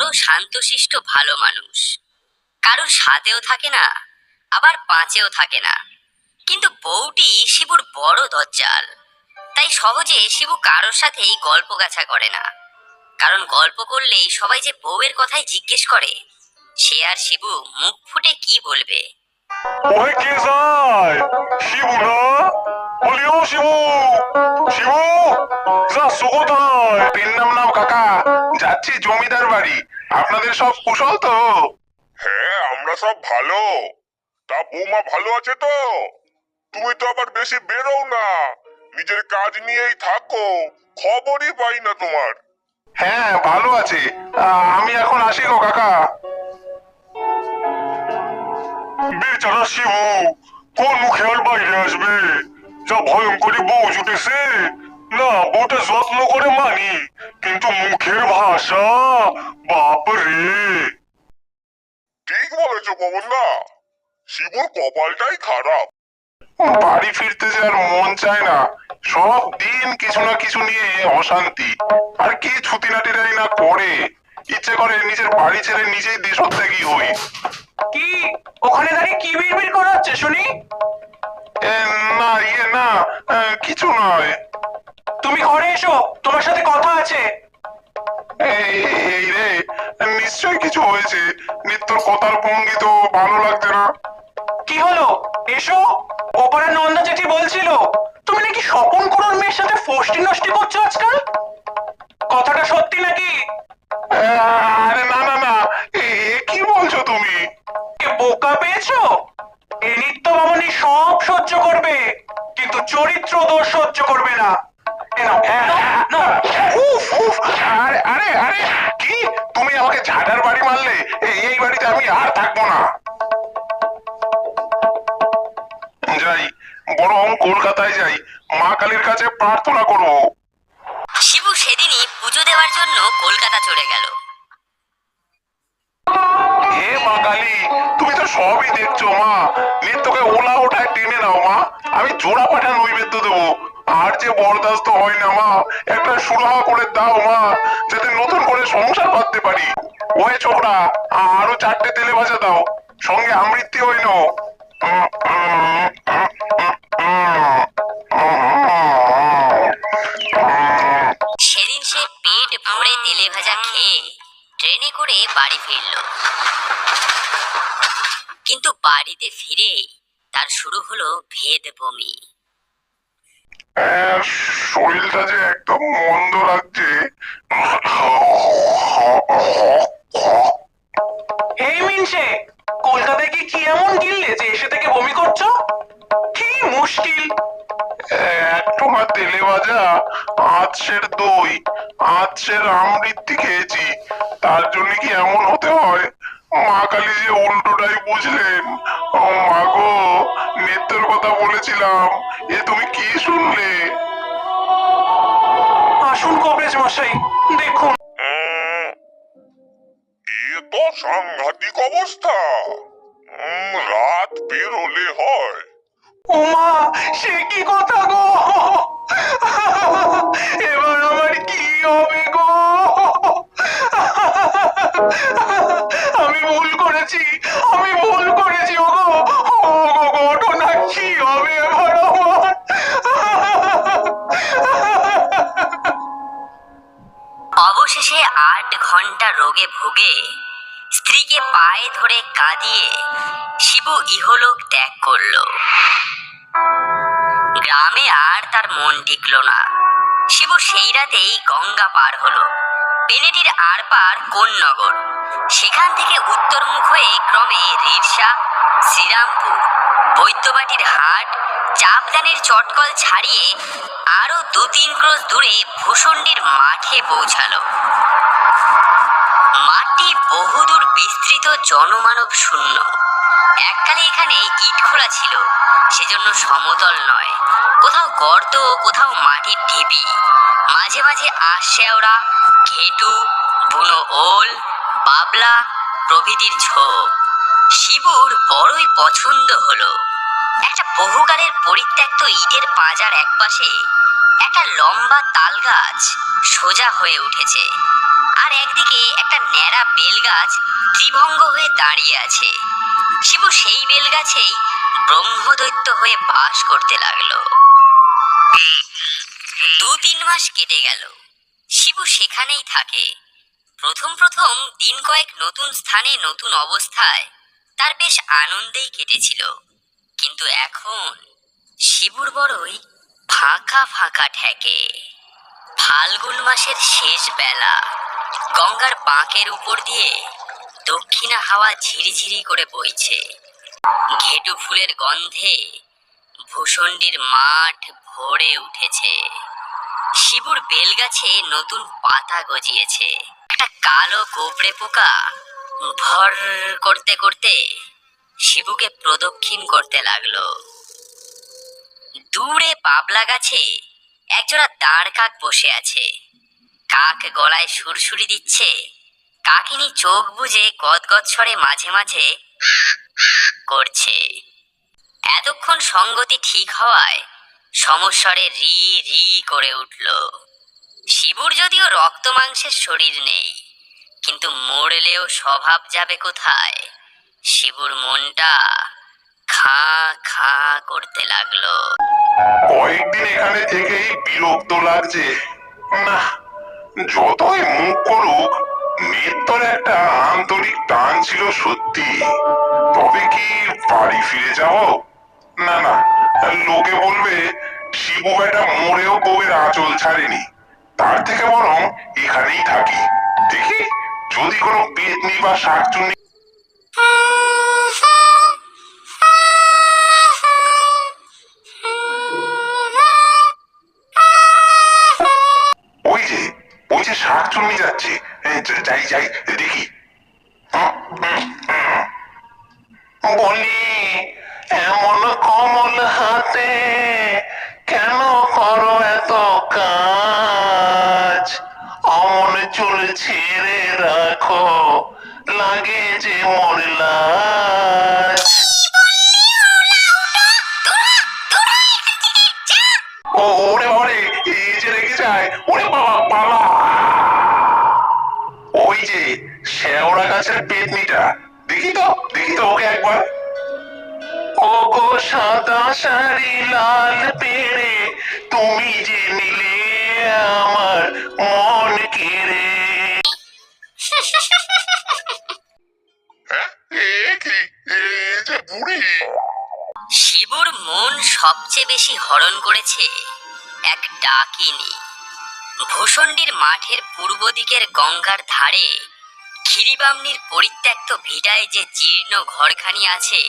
বড় শান্তশিষ্ট ভালো মানুষ, কারোর সাথেও থাকে না, আবার পাঁচেও থাকে না। কিন্তু বউটি শিবুর বড় দজ্জাল। তাই সহজে শিবু কারোর সাথেই গল্প গাছা করে না, কারণ গল্প করলেই সবাই যে বউয়ের কথাই জিজ্ঞেস করে, সে আর শিবু মুখ ফুটে কি বলবে। ওই কে যায়? শিবু না? বলি ও শিবু, শিবু যাচ্ছ কোথায়? পেন নাম কাকা, যাচ্ছি জমিদার বাড়ি। আপনাদের সব কুশল তো? হ্যাঁ, আমরা সব ভালো। তা বৌমা ভালো আছে তো? তুমি তো আবার বেশি বেরো না, নিজের কাজ নিয়েই থাকো, খবরই পাই না তোমার। হ্যাঁ ভালো আছে। আমি এখন আসি গো কাকা। বেচারা শিবু কোন মুখে আর বাইরে আসবে? যা ভয়ঙ্করী বউ জুটেছে। না বউটা যত্ন করে মানি, কিন্তু মুখের ভাষা, বাপ রে। ঠিক বলেছো পবনদা, শিবুর কপালটাই খারাপ। বাড়ি ফিরতে যে আর মন চায় না, সব দিন কিছু না কিছু নিয়ে অশান্তি। আর কি ছুটিনাটিরাই না করে, ইচ্ছে করে নিজের বাড়ি ছেড়ে নিজেই দেশত্যাগী হই। কি ওখানে দাঁড়িয়ে কি বিড়বিড় করা হচ্ছে শুনি? না না, কিছু নয়। তুমি ঘরে এসো, তোমার সাথে কথা আছে। এই এই রে, নিশ্চয় কিছু হয়েছে। নিত্যর কথার ভঙ্গি তো ভালো লাগছে না। কি হলো? এসো। ওপারে নন্দা জেঠি বলছিল তুমি নাকি স্বপন করোর মেয়ের সাথে ফষ্টি নষ্টি করছো আজকাল। কথাটা সত্যি নাকি? আরে না না না, কি বলছো তুমি? বোকা পেয়েছো? এ নিত্য মামনি সব সহ্য করবে, কিন্তু চরিত্র দোষ সহ্য করবে না। এ নাও, নাও। উফ উফ, আরে আরে আরে, কি তুমি আমাকে ঝাঁটার বাড়ি মারলে? এই বাড়িতে আমি আর থাকবো না। যাই, বরং কলকাতায় যাই, মা কালীর কাছে প্রার্থনা করব। শিবু সেদিনই পুজো দেওয়ার জন্য কলকাতা চলে গেল। হে মা কালী, তুমি তো সবই দেখছো মা। নিত্যকে ওলা ওঠায় টেনে নাও মা, আমি জোড়া পাঠা নৈবেদ্য দেবো। আর যে বরদাস্ত হয় না মা, একটা সুরাহা করে দাও মা, যাতে নতুন করে সংসার বাঁধতে পারি। ওই ছোকরা, আরো 4টে তেলে ভাজা দাও, সঙ্গে আমৃত্যি হইল। সেদিন সে পেট ভরে তেলে ভাজা খেয়ে ট্রেনে করে বাড়ি ফিরল। কিন্তু বাড়িতে ফিরে তার শুরু হলো ভেদ বমি। শরীরটা যে একদম মন্দ লাগছে। এই মিনসে, কলকাতায় কি এমন গিললে যে এসে থেকে বমি করছো? কি মুশকিল। এক ঠোঙা তেলে ভাজা, আঁচের দই, আঁচের আমৃত্যি খেয়েছি, তার জন্য কি এমন হতে হয়? মা কালী যে উল্টোটাই বুঝলেন। ও মা গো, নিত্যর কথা বলেছিলাম, এ তুমি কি শুনলে? আসুন কবরেজ মশাই, দেখুন। এ তো সাংঘাতিক অবস্থা। রাত পেরোলে হয়। ওমা, সে কি কথা গো! এবার আমার কি হবে গো? আমি ভুল করেছি, আমি ভুল করেছি ওগো। ওগো ঘটনা কি হবে এবার আমার? অবশেষে 8 ঘন্টা রোগে ভুগে স্ত্রীকে পায়ে ধরে কাঁদিয়ে শিবু ইহলোক ত্যাগ করলো। গ্রামে আর তার মন টিকল না। শিবু সেই রাতেই গঙ্গা পার হলো। পেনেটির আর পার কোন্নগর। সেখান থেকে উত্তরমুখ হয়ে ক্রমে রিরসা, শ্রীরামপুর, বৈদ্যবাটির হাট, চাপদানের চটকল ছাড়িয়ে আরো 2-3 ক্রোশ দূরে ভূষণ্ডির মাঠে পৌঁছালো। মাঠটি বহুদূর বিস্তৃত, জনমানব শূন্য। এককালে এখানে ইট খোলা ছিল, সেজন্য সমতল নয়, কোথাও গর্ত, কোথাও মাটির ঢিবি, মাঝে মাঝে আশশেওড়া, ঘেটু, বুনো ওল, বাবলা প্রভৃতির ঝোপ। শিবুর বড়ই পছন্দ হলো। একটা বহুকালের পরিত্যক্ত ইটের পাঁজার একপাশে একটা লম্বা তাল গাছ সোজা হয়ে উঠেছে, আর আর একদিকে একটা ন্যাড়া বেলগাছ ত্রিভঙ্গ হয়ে দাঁড়িয়ে আছে। শিবু সেই বেলগাছেই ব্রহ্মদৈত্য হয়ে বাস করতে লাগলো। 2-3 মাস কেটে গেল। শিবু সেখানেই থাকে। প্রথম প্রথম দিন কয়েক নতুন স্থানে নতুন অবস্থায় তার বেশ আনন্দেই কেটেছিল, কিন্তু এখন শিবুর বড়ই ফাঁকা ফাঁকা ঠেকে। ফাল্গুন মাসের শেষ বেলা, গঙ্গার বাঁকের উপর দিয়ে দক্ষিণা হাওয়া ঝিরিঝিরি করে বইছে। ঘেটু ফুলের গন্ধে ভূষণ্ডির মাঠ ভরে উঠেছে। শিবুর বেলগাছে নতুন পাতা গজিয়েছে। একটা কালো গোবরে পোকা ভর করতে করতে শিবুকে প্রদক্ষিণ করতে লাগলো। দূরে বাবলা গাছে একজোড়া দাঁড় কাক বসে আছে। কাক গলায় সুরসুরি দিচ্ছে। কাকিনী চোখ বুজে গদগদ স্বরে মাঝে মাঝে করছে। এতক্ষণ সঙ্গতি ঠিক হওয়ায় সমস্বরে রি রি করে উঠল। শিবুর যদিও রক্ত মাংসের শরীর নেই, কিন্তু মরলেও স্বভাব যাবে কোথায়। শিবুর মনটা খা খা করতে লাগলো। কয়েকদিন এখানে থেকেই বিরক্ত লাগছে। না, যতই মুখ করুক নেত্তর একটা আন্তরিক টান ছিল সত্যি। তবে কি বাড়ি ফিরে যাব? না না, লোকে বলবে শিবু বেটা মরেও বউয়ের আঁচল ছাড়েনি। তার থেকে বরং এখানেই থাকি, দেখি যদি কোনো পেতনি বা শাকচুন্নি। ওই যে ওই যে শাকচুন্নি যাচ্ছে, যাই যাই দেখি। বলি, এমন কমল হাতে কেন করো এত কাজ? অমন চুল ছেড়ে রাখো, লাগে যে মরলাজ। ও ওরে ওরে, এই যে রেগে যায়, ওরে বাবা পালা। ওই যে শেওড়া গাছের পেতনিটা, দেখি তো ওকে একবার। ও গো সাদা শাড়ি লাল পেড়ে, তুমি যে নিলে আমার মন কেড়ে। শিবুর মন সবচেয়ে বেশি হরণ করেছে এক ডাকিনী। ভূষণ্ডির মাঠের পূর্ব দিকের গঙ্গার ধারে ক্ষিরিবামনির পরিত্যক্ত ভিটায় যে জীর্ণ ঘরখানি আছে,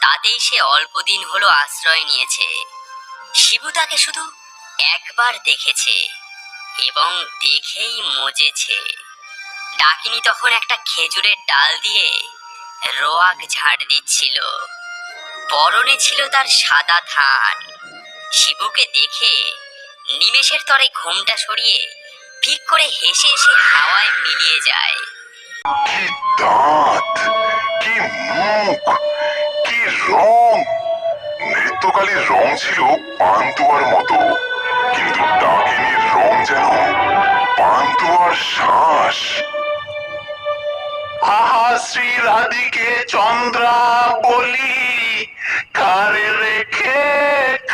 তাতেই সে অল্পদিন হলো আশ্রয় নিয়েছে। শিবু তাকে শুধু একবার দেখেছে এবং দেখেই মজেছে। ডাকিনী তখন একটা খেজুরের ডাল দিয়ে রোয়াক ঝাড় দিচ্ছিল। পরনে ছিল তার সাদা থান। শিবুকে দেখে নিমেষের তরে ঘুমটা সরিয়ে ঠিক করে হেসে হেসে হাওয়ায় মিলিয়ে যায়। কি দাঁত, কি মুখ, কি রং! নৃত্যকালীর রং ছিল পান্তুয়ার মতো, কিন্তু ডাকিনীর রং যেন পান্তুয়ার শ্বাস। আহা শ্রী রাধিকে চন্দ্রা বলি, কারে রেখে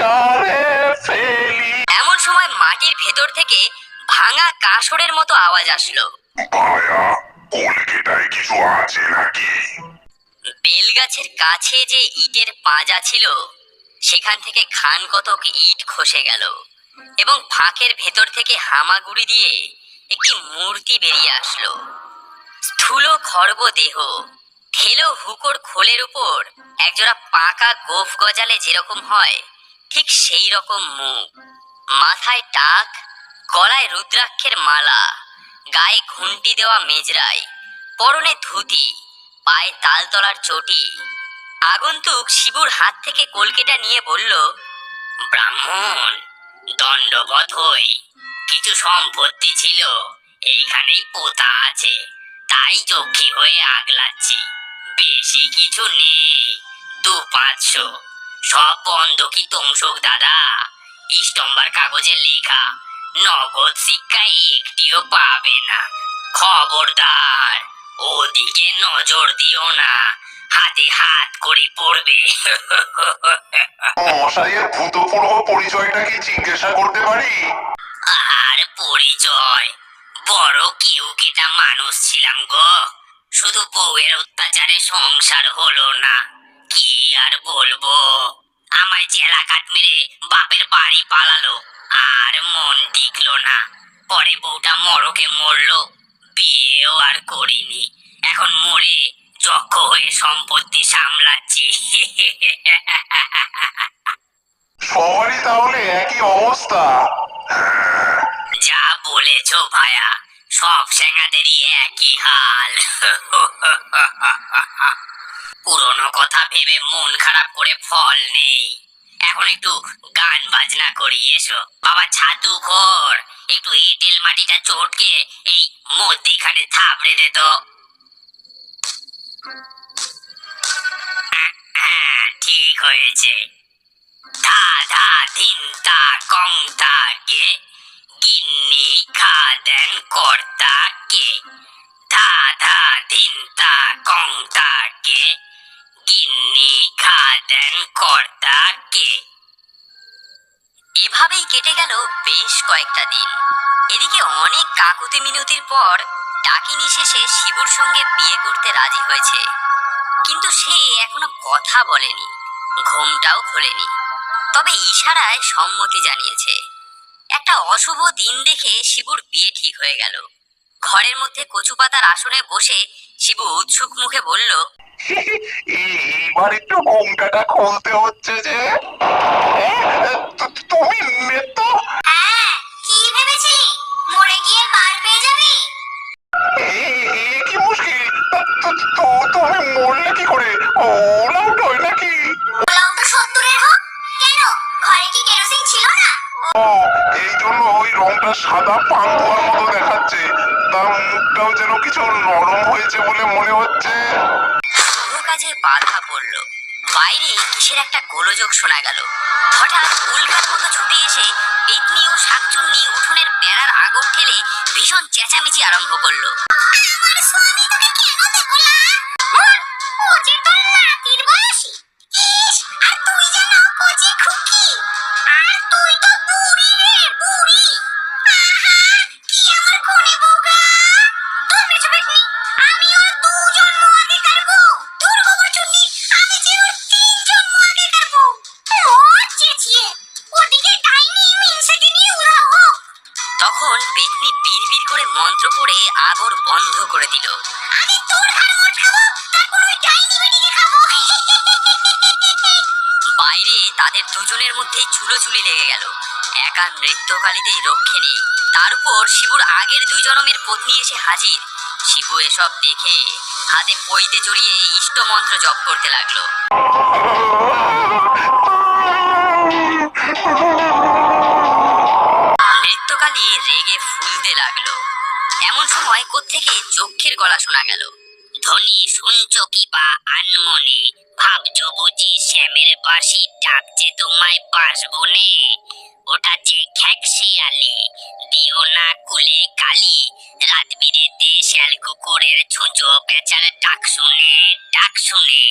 কারে ফেলি। এমন সময় মাটির ভেতর থেকে ভাঙা কাঁসরের মতো আওয়াজ আসলো। ভায়া, কলকেটায় কিছু আছে নাকি? বেলগাছের কাছে যে ইটের পাঁজা ছিল, সেখান থেকে খান কতক ইট খসে গেল এবং ফাঁকের ভেতর থেকে হামাগুড়ি দিয়ে একটি মূর্তি বেরিয়ে আসলো। স্থূল খর্ব দেহ, ঠেলো হুকোর খোলের উপর একজোড়া পাকা গোফ গজালে যেরকম হয়, ঠিক সেই রকম মুখ। মাথায় টাক, গলায় রুদ্রাক্ষের মালা, গায়ে ঘুন্টি দেওয়া মেজরাই, পরনে ধুতি, পায়ে তালতলার চটি। আগন্তুক শিবুর হাত থেকে কলকেটা নিয়ে বলল, ব্রাহ্মণ, দণ্ডবধ হই। কিছু সম্পত্তি ছিল এইখানেই পোতা আছে, তাই যক্ষী হয়ে আগলাচ্ছি। বেশি কিছু নেই, 2-500। সব বন্ধকি তমসুক দাদা, ইষ্টম্বার কাগজে লেখা, নগদ শিক্ষা একটিও পাবে না। খবরদার, ওদিকে নজর দিও না, হাতে হাত করে পড়বে। মশাইয়ের ভূতপূর্ব পরিচয়টা কি জিজ্ঞাসা করতে পারি? আর পরিচয়, বড় কেউ কেটা মানুষ ছিলাম গো। শুধু বউয়ের অত্যাচারে সংসার হলো না, কি আর বলবো। আমায় জেলা কাট মেরে বাপের বাড়ি পালালো, আর মন টিকলো না। পরে বউটা মরকে মরলো, বিয়েও আর করিনি। এখন মরে যক্ষ হয়ে সম্পত্তি সামলাচ্ছি। সবারই তাহলে একই অবস্থা। যা বলেছো ভায়া, সব সেঙ্গাদেরই একই হাল। পুরনো কথা ভেবে মন খারাপ করে ফল নেই। এখন একটু গান বাজনা করি, এসো। বাবা ছাতু ঘর, একটু এঁটেল মাটিটা চটকে এই মধ্যিখানে থাবড়ে দে তো। হ্যাঁ, ঠিক হয়েছে। ধা ধা ধিন তা কং তা গে, গিন্নি খা দেন কর্তা কে। ধা ধা ধিন তা কং তা গে, গিন্নি খা দেন কর্তা কে। এভাবেই কেটে গেল বেশ কয়েকটা দিন। এদিকে অনেক কাকুতি মিনতির পর ডাকিনী শেষে শিবুর সঙ্গে বিয়ে করতে রাজি হয়েছে। কিন্তু সে এখনো কথা বলেনি, ঘুমটাও খোলেনি, তবে ইশারায় সম্মতি জানিয়েছে। একটা অশুভ দিন দেখে শিবুর বিয়ে ঠিক হয়ে গেল। ঘরের মধ্যে কচু পাতার আসনে বসে শিবু উৎসুক মুখে বলল, এইবার একটু ঘুমটাটা খুলতে হচ্ছে যে। তুমি নেতো? হ্যাঁ, কি ভেবেছিলি মরে গিয়ে পার পেয়ে যাবি? কি মুশকিল, তুমি মরলে কি করে? ওলাউট হয় নাকি? ওলাও তো 70-এর হোক, কেন ঘরে কি কেরোসিন ছিল না? ও, এই জন্য ওই রংটা সাদা পান্তুয়ার মতো দেখাচ্ছে। তার মুখটাও যেন কিছু নরম হয়েছে বলে মনে হচ্ছে। শুভ কাজে বাধা পড়ল। বাইরে কিসের একটা গোলযোগ শোনা গেল। হঠাৎ উল্কার মতো ছুটে এসে পেতনি ও শাকচুন্নি উঠোনের বেড়ার আগর ঠেলে ভীষণ চেঁচামেচি আরম্ভ করলো। আমার স্বামী তোকে কেন দেবো না? ও যে তোর নাতির বয়সী। ইস, আর তুই যেন কচি খুকি। আর তুই তো বুড়ি রে, বুড়ি। আহা, কি আমার কোনে বোকা। তোর মেছো পেতনি, আমি ওর 2 জন্ম আগেকার বউ। তোর গোবর চুন্নি, আমি যে ওর 3 জন্ম আগেকার বউ। ওর চেঁচিয়ে ওদিকে ডাইনি মিনসেকে নিয়ে উড়াও হোক। তখন পেতনি বিড়বিড় করে মন্ত্র পড়ে আগর বন্ধ করে দিল। আগে তোর ঘাড় মোট খাবো, তারপর ওই ডাইনি বেটিকে খাবো। বাইরে তাদের দুজনের মধ্যেই চুলোচুলি লেগে গেল। একা নৃত্যকালীতেই রক্ষে নেই, তার উপর শিবুর আগের 2 জনমের পত্নী এসে হাজির। শিবু এসব দেখে হাতে পইতে জড়িয়ে ইষ্ট মন্ত্র জপ করতে লাগলো। নৃত্যকালী রেগে ফুলতে লাগলো। এমন সময় কোত্থেকে যক্ষের গলা শোনা গেল। ধ্বনি শুনছো কি বা আনমনে, ভাবছো বুঝি শ্যামের বাঁশি ডাকছে তোমায় বাসবনে। ওটা যে খ্যাকশিয়ালি, দিও না কুলে কালি, রাত বিরেতে শ্যাল কুকুরের ছুঁচো পেঁচার ডাক শুনে, ডাক শুনে।